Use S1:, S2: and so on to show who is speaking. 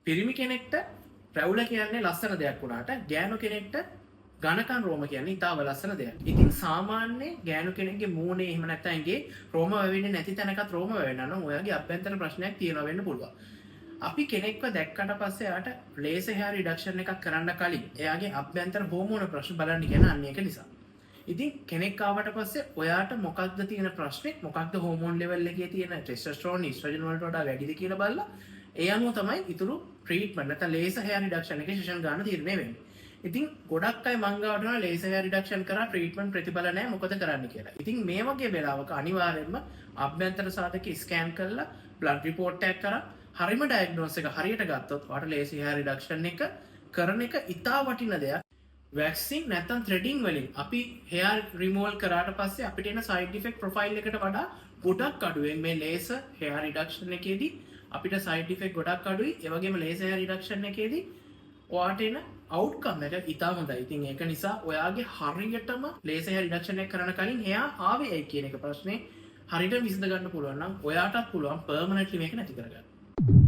S1: පිරිමි කෙනෙක්ට රැවුල කියන්නේ ලස්සන දෙයක් වුණාට ගෑනු කෙනෙක්ට ඝනකන් රෝම කියන්නේ ඉතාම ලස්සන දෙයක්. ඉතින් සාමාන්‍ය ගෑනු කෙනෙක්ගේ මූණේ එහෙම නැත්නම් ඇඟේ රෝම වැවෙන්නේ නැති තැනකත් රෝම වැවෙනවා නම් ඔයාගේ අභ්‍යන්තර ප්‍රශ්නයක් තියෙනවා වෙන්න පුළුවන්. අපි කෙනෙක්ව දැක්කට පස්සේ යාට ලේසර් හෙයාර් රිඩක්ෂන් එකක් කරන්න කලින් එයාගේ අභ්‍යන්තර හෝමෝන ප්‍රශ්න බලන්න කියන අන්න ඒක නිසා. ඉතින් කෙනෙක් ආවට පස්සේ ඔයාට මොකක්ද තියෙන ප්‍රශ්නේ, මොකක්ද හෝමෝන් ලෙවල් එකේ තියෙන ටෙස්ටොස්ටෙරෝන් ඊස්ට්‍රෝජන් වලට වඩා වැඩිද කියලා බලලා ඒ අනුව තමයි ඉතුරු ට්‍රීට්මන්ට් නැත්නම් ලේසර් හෙයාර් රිඩක්ෂන් එකේ සෙෂන් ගන්න තීරණය වෙන්නේ. ඉතින් ගොඩක් අය මං ගාවට යනවා ලේසර් හෙයාර් රිඩක්ෂන් කරා ට්‍රීට්මන්ට් ප්‍රතිඵල නැහැ මොකද කරන්න කියලා. ඉතින් මේ වගේ වෙලාවක අනිවාර්යයෙන්ම අභ්‍යන්තර සාධක ස්කෑන් කරලා බ්ලඩ් රිපෝට් එකක් කරා හරිම ඩයග්නෝස් එක හරියට ගත්තොත් ඔයාලට ලේසර් හෙයාර් රිඩක්ෂන් එක කරන එක ඉතා වටින දෙයක්. වැක්සින් නැත්තම් ත්‍රෙඩින් වලින් අපි හෙයාර් රිමූවල් කරාට පස්සේ අපිට එන සයිඩ් ඉෆෙක්ට් ප්‍රොෆයිල් එකට වඩා ගොඩක් අඩුවෙන් මේ ලේසර් හෙයාර් රිඩක්ෂන් එකේදී අපිට සයිඩ් ඉෆෙක්ට් ගොඩක් අඩුයි. ඒ වගේම ලේසර් හෙයාර් රිඩක්ෂන් එකේදී ඔයාට එන අවුට්කම් එක ඉතා හොඳයි. ඉතින් ඒක නිසා ඔයාගේ හරියටම ලේසර් හෙයාර් රිඩක්ෂන් එක කරන කලින් එයා ආවේ ඇයි කියන එක ප්‍රශ්නේ හරියට විසඳ ගන්න පුළුවන් නම් ඔයාටත් පුළුවන් පර්මනන්ට්ලි මේක නැති කරගන්න.